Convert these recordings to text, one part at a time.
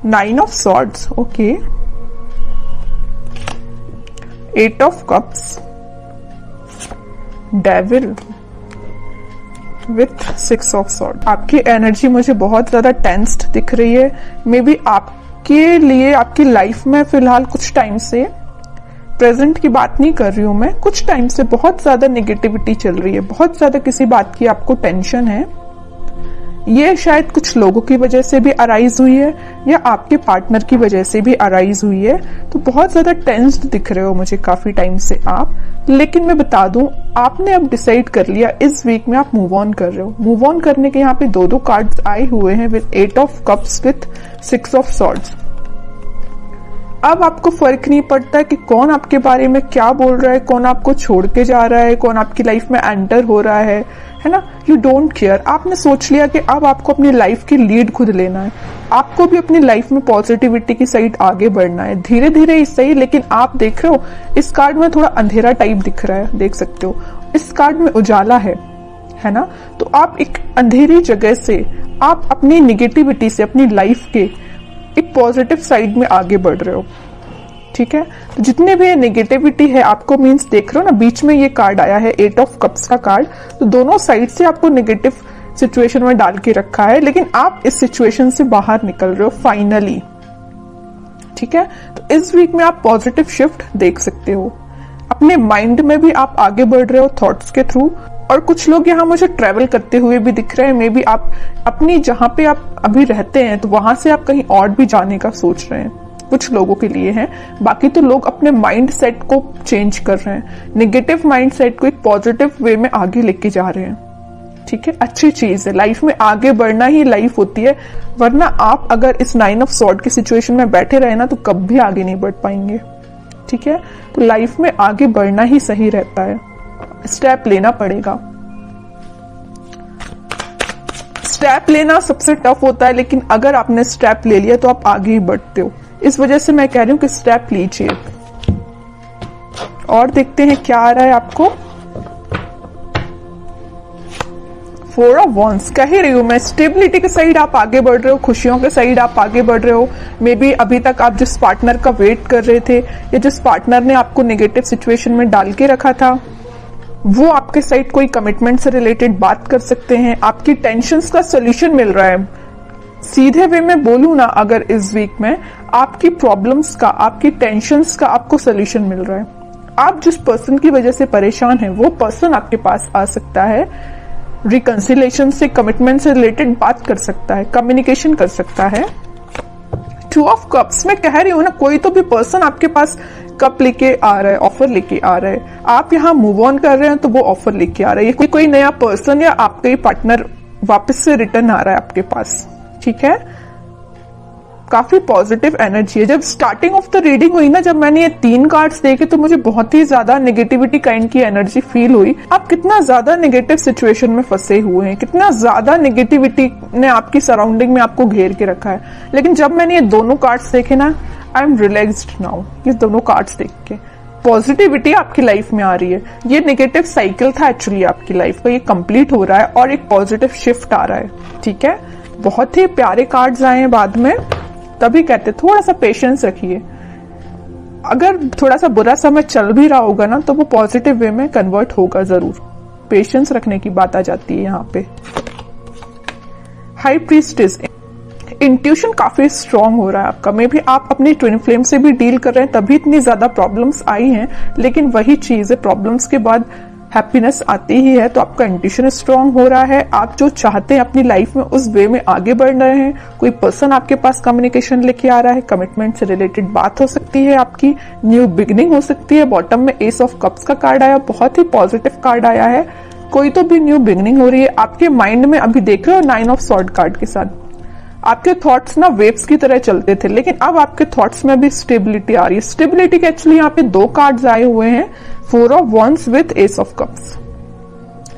9 of swords, okay, 8 of cups, devil with 6 of sword. आपकी energy मुझे बहुत ज्यादा टेंस्ड दिख रही है। मे बी आपके लिए आपकी लाइफ में फिलहाल कुछ टाइम से, प्रेजेंट की बात नहीं कर रही हूं मैं, कुछ टाइम से बहुत ज्यादा नेगेटिविटी चल रही है, बहुत ज्यादा किसी बात की आपको टेंशन है। ये शायद कुछ लोगों की वजह से भी अराइज हुई है या आपके पार्टनर की वजह से भी अराइज हुई है। तो बहुत ज्यादा टेंस्ड दिख रहे हो मुझे काफी टाइम से आप। लेकिन मैं बता दूं, आपने अब डिसाइड कर लिया इस वीक में आप मूव ऑन कर रहे हो। मूव ऑन करने के यहाँ पे दो कार्ड्स आए हुए हैं with 8 of cups with 6 of swords. अब आपको फर्क नहीं पड़ता कि कौन आपके बारे में क्या बोल रहा है, कौन आपको छोड़ के जा रहा है, कौन आपकी लाइफ में एंटर हो रहा है ना। You don't care. आपने सोच लिया कि अब आपको अपनी लाइफ की लीड खुद लेना है। आपको भी अपनी लाइफ में पॉजिटिविटी की साइड आगे बढ़ना है, धीरे धीरे ही सही। लेकिन आप देख रहे हो इस कार्ड में थोड़ा अंधेरा टाइप दिख रहा है, देख सकते हो। इस कार्ड में उजाला है ना। तो आप एक अंधेरी जगह से, आप अपनी निगेटिविटी से अपनी लाइफ के एक पॉजिटिव साइड में आगे बढ़ रहे हो, ठीक है। तो जितने भी नेगेटिविटी है आपको, मीन्स देख रहे हो ना, बीच में ये कार्ड आया है 8 ऑफ कप्स का कार्ड। तो दोनों साइड से आपको नेगेटिव सिचुएशन में डाल के रखा है, लेकिन आप इस सिचुएशन से बाहर निकल रहे हो फाइनली, ठीक है। तो इस वीक में आप पॉजिटिव शिफ्ट देख सकते हो। अपने माइंड में भी आप आगे बढ़ रहे हो थॉट्स के थ्रू। और कुछ लोग यहाँ मुझे ट्रेवल करते हुए भी दिख रहे हैं। मे बी आप अपनी जहां पे आप अभी रहते हैं तो वहां से आप कहीं और भी जाने का सोच रहे हैं, कुछ लोगों के लिए है। बाकी तो लोग अपने माइंड सेट को चेंज कर रहे हैं, नेगेटिव माइंड सेट को एक पॉजिटिव वे में आगे लेके जा रहे हैं, ठीक है। अच्छी चीज है, लाइफ में आगे बढ़ना ही लाइफ होती है। वरना आप अगर इस 9 ऑफ सॉर्ड की सिचुएशन में बैठे रहे ना तो कभी आगे नहीं बढ़ पाएंगे, ठीक है। तो लाइफ में आगे बढ़ना ही सही रहता है, स्टेप लेना पड़ेगा। स्टेप लेना सबसे टफ होता है, लेकिन अगर आपने स्टेप ले लिया तो आप आगे ही बढ़ते हो। इस वजह से मैं कह रही हूं कि स्टेप लीजिए। और देखते हैं क्या आ रहा है आपको। 4 ऑफ वॉन्ड्स, कह ही रही हूं मैं, स्टेबिलिटी के साइड आप आगे बढ़ रहे हो, खुशियों के साइड आप आगे बढ़ रहे हो। मे बी अभी तक आप जिस पार्टनर का वेट कर रहे थे या जिस पार्टनर ने आपको नेगेटिव सिचुएशन में डाल के रखा था, वो आपके साइड कोई कमिटमेंट से रिलेटेड बात कर सकते हैं। आपकी टेंशन्स का सोल्यूशन मिल रहा है। सीधे वे में बोलूं ना, अगर इस वीक में आपकी प्रॉब्लम्स का, आपकी टेंशन्स का आपको सोल्यूशन मिल रहा है। आप जिस पर्सन की वजह से परेशान हैं, वो पर्सन आपके पास आ सकता है, रिकंसिलेशन से, कमिटमेंट से रिलेटेड बात कर सकता है, कम्युनिकेशन कर सकता है। 2 ऑफ कप्स में कह रही हूं ना, कोई तो भी पर्सन आपके पास कप लेके आ रहा है, ऑफर लेके आ रहा है। आप यहाँ मूव ऑन कर रहे हैं तो वो ऑफर लेके आ रहा है। कोई नया पर्सन या आपका ही पार्टनर वापस से रिटर्न आ रहा है आपके पास, ठीक है। काफी पॉजिटिव एनर्जी है। जब स्टार्टिंग ऑफ द रीडिंग हुई ना, जब मैंने ये 3 कार्ड्स देखे तो मुझे बहुत ही ज्यादा नेगेटिविटी काइंड की एनर्जी फील हुई। आप कितना ज्यादा नेगेटिव सिचुएशन में फंसे हुए हैं, कितना ज्यादा नेगेटिविटी ने आपकी सराउंडिंग में आपको घेर के रखा है। लेकिन जब मैंने ये दोनों कार्ड्स देखे ना, आई एम रिलैक्स्ड नाउ। ये दोनों कार्ड्स देख के पॉजिटिविटी आपकी लाइफ में आ रही है। ये नेगेटिव साइकिल था एक्चुअली आपकी लाइफ का, ये कंप्लीट हो रहा है और एक पॉजिटिव शिफ्ट आ रहा है, ठीक है। बहुत ही प्यारे कार्ड्स आए हैं बाद में, तभी कहते थोड़ा सा पेशेंस रखिए। अगर थोड़ा सा बुरा समय चल भी रहा होगा ना, तो वो पॉजिटिव वे में कन्वर्ट होगा जरूर। पेशेंस रखने की बात आ जाती है यहाँ पे। हाई प्रीस्टेस, इंट्यूशन काफी स्ट्रांग हो रहा है आपका। मे भी आप अपनी ट्विन फ्लेम से भी डील कर रहे हैं, तभी इतनी ज्यादा प्रॉब्लम्स आई हैं। लेकिन वही चीज है, प्रॉब्लम्स के बाद हैप्पीनेस आती ही है। तो आपका इंट्यूशन स्ट्रांग हो रहा है। आप जो चाहते हैं अपनी लाइफ में उस वे में आगे बढ़ रहे हैं। कोई पर्सन आपके पास कम्युनिकेशन लेके आ रहा है, कमिटमेंट से रिलेटेड बात हो सकती है, आपकी न्यू बिगिनिंग हो सकती है। बॉटम में एस ऑफ कप्स का कार्ड आया, बहुत ही पॉजिटिव कार्ड आया है। कोई तो भी न्यू बिगिनिंग हो रही है आपके माइंड में। अभी देख रहे हो 9 ऑफ सॉर्ड कार्ड के साथ आपके थॉट्स ना वेव्स की तरह चलते थे, लेकिन अब आपके थॉट्स में भी स्टेबिलिटी आ रही है। स्टेबिलिटी के एक्चुअली यहाँ पे 2 कार्ड्स आए हुए हैं, 4 of wands with S of cups.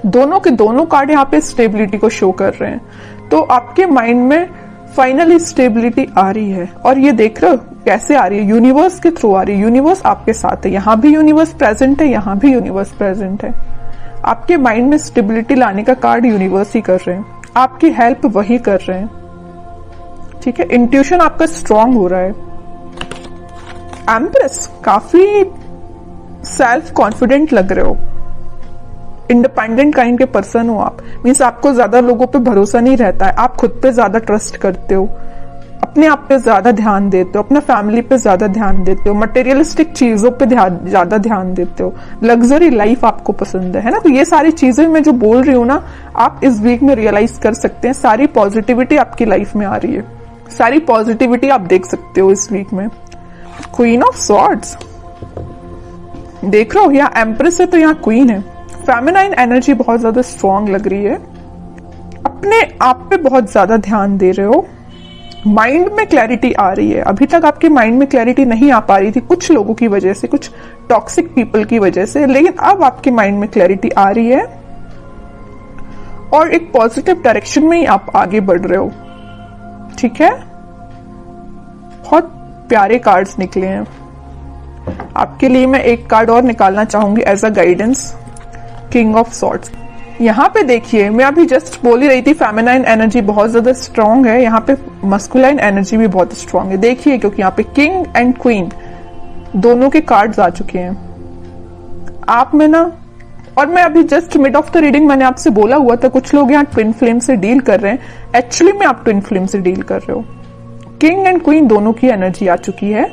दोनों के दोनों कार्ड यहाँ पे स्टेबिलिटी को शो कर रहे हैं। तो आपके माइंड में फाइनली स्टेबिलिटी आ रही है। और ये देख रहे हो कैसे आ रही है, यूनिवर्स के थ्रू आ रही है। यूनिवर्स आपके साथ है, यहाँ भी यूनिवर्स प्रेजेंट है, यहाँ भी यूनिवर्स प्रेजेंट है। आपके माइंड में स्टेबिलिटी लाने का कार्ड यूनिवर्स ही कर रहे हैं, आपकी हेल्प वही कर रहे हैं, ठीक है, इंट्यूशन आपका स्ट्रांग हो रहा है। एम्प्रेस, काफी सेल्फ कॉन्फिडेंट लग रहे हो, इंडिपेंडेंट काइंड के पर्सन हो आप। मीन्स आपको ज्यादा लोगों पे भरोसा नहीं रहता है, आप खुद पे ज्यादा ट्रस्ट करते हो, अपने आप पे ज्यादा ध्यान देते हो, अपना फैमिली पे ज्यादा ध्यान देते हो, मटेरियलिस्टिक चीजों पे ज्यादा ध्यान देते हो, लग्जरी लाइफ आपको पसंद है ना। तो ये सारी चीजें मैं जो बोल रही हूँ ना, आप इस वीक में रियलाइज कर सकते हैं। सारी पॉजिटिविटी आपकी लाइफ में आ रही है, सारी पॉजिटिविटी आप देख सकते हो इस वीक में। क्वीन ऑफ सॉर्ड्स देख रहे हो, यहाँ एम्प्रेस है तो यहाँ क्वीन है। फेमिनाइन एनर्जी बहुत ज्यादा स्ट्रांग लग रही है, अपने आप पे बहुत ज्यादा ध्यान दे रहे हो, माइंड में क्लैरिटी आ रही है। अभी तक आपके माइंड में क्लैरिटी नहीं आ पा रही थी कुछ लोगों की वजह से, कुछ टॉक्सिक पीपल की वजह से, लेकिन अब आपके माइंड में क्लैरिटी आ रही है और एक पॉजिटिव डायरेक्शन में ही आप आगे बढ़ रहे हो। ठीक है, बहुत प्यारे कार्ड्स निकले हैं आपके लिए। मैं एक कार्ड और निकालना चाहूंगी as a guidance, king of swords. यहाँ पे देखिए, मैं अभी जस्ट बोल ही रही थी फेमिनाइन एनर्जी बहुत ज्यादा स्ट्रांग है, यहाँ पे मस्कुलाइन एनर्जी भी बहुत स्ट्रांग है। देखिए, क्योंकि यहाँ पे किंग एंड क्वीन दोनों के कार्ड्स आ चुके हैं आप में ना। और मैं अभी just mid of the reading मैंने आपसे बोला हुआ था कुछ लोग यहाँ ट्विन फ्लेम से डील कर रहे हैं, एक्चुअली में आप ट्विन फ्लेम से डील कर रहे हो। किंग एंड क्वीन दोनों की एनर्जी आ चुकी है।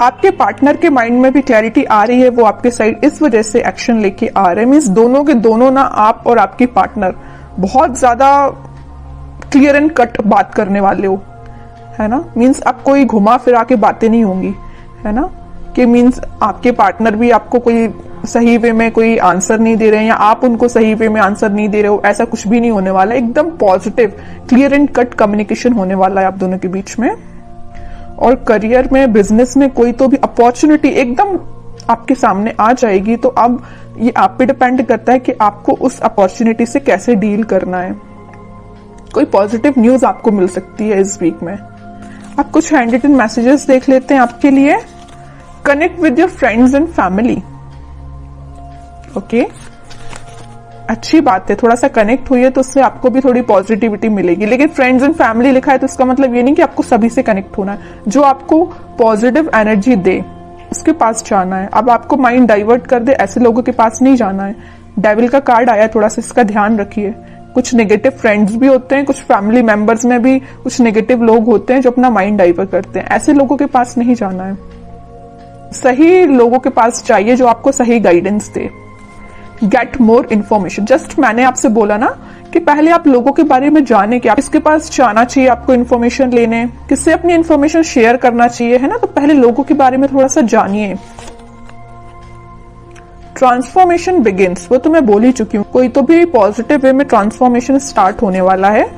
आपके पार्टनर के माइंड में भी क्लैरिटी आ रही है, वो आपके साइड इस वजह से एक्शन लेके आ रहे हैं। मीन्स दोनों के दोनों ना, आप और आपके पार्टनर बहुत ज्यादा क्लियर एंड कट बात करने वाले हो, है ना। मीन्स अब कोई घुमा फिरा के बातें नहीं होंगी, है ना, कि मीन्स आपके पार्टनर भी आपको कोई सही वे में कोई आंसर नहीं दे रहे हैं या आप उनको सही वे में आंसर नहीं दे रहे हो, ऐसा कुछ भी नहीं होने वाला। एकदम positive clear and cut communication होने वाला है आप दोनों के बीच में। और करियर में, बिजनेस में कोई तो भी अपॉर्चुनिटी एकदम आपके सामने आ जाएगी। तो अब ये आप पे डिपेंड करता है कि आपको उस अपॉर्चुनिटी से कैसे डील करना है। कोई पॉजिटिव न्यूज आपको मिल सकती है इस वीक में। आप कुछ हैंड रिटन मैसेजेस देख लेते हैं आपके लिए। Connect with your friends and family. Okay, अच्छी बात है, थोड़ा सा कनेक्ट हुई है तो उससे आपको भी थोड़ी पॉजिटिविटी मिलेगी। लेकिन फ्रेंड्स एंड फैमिली लिखा है तो इसका मतलब ये नहीं कि आपको सभी से कनेक्ट होना है। जो आपको पॉजिटिव एनर्जी दे उसके पास जाना है। अब आपको माइंड डाइवर्ट कर दे ऐसे लोगों के पास नहीं जाना है। डेविल का कार्ड आया, थोड़ा सा इसका ध्यान रखिए। कुछ नेगेटिव फ्रेंड्स भी होते हैं, कुछ फैमिली मेंबर्स में भी कुछ नेगेटिव लोग होते हैं जो अपना माइंड डाइवर्ट करते हैं। ऐसे लोगों के पास नहीं जाना है, सही लोगों के पास चाहिए जो आपको सही गाइडेंस दे। गेट मोर इन्फॉर्मेशन, जस्ट मैंने आपसे बोला ना कि पहले आप लोगों के बारे में जाने कि आप किसके पास जाना चाहिए, आपको इन्फॉर्मेशन लेने, किससे अपनी इन्फॉर्मेशन शेयर करना चाहिए, है ना। तो पहले लोगों के बारे में थोड़ा सा जानिए। ट्रांसफॉर्मेशन बिगिंस, वो तो मैं बोल ही चुकी हूँ। कोई तो भी पॉजिटिव वे में ट्रांसफॉर्मेशन स्टार्ट होने वाला है।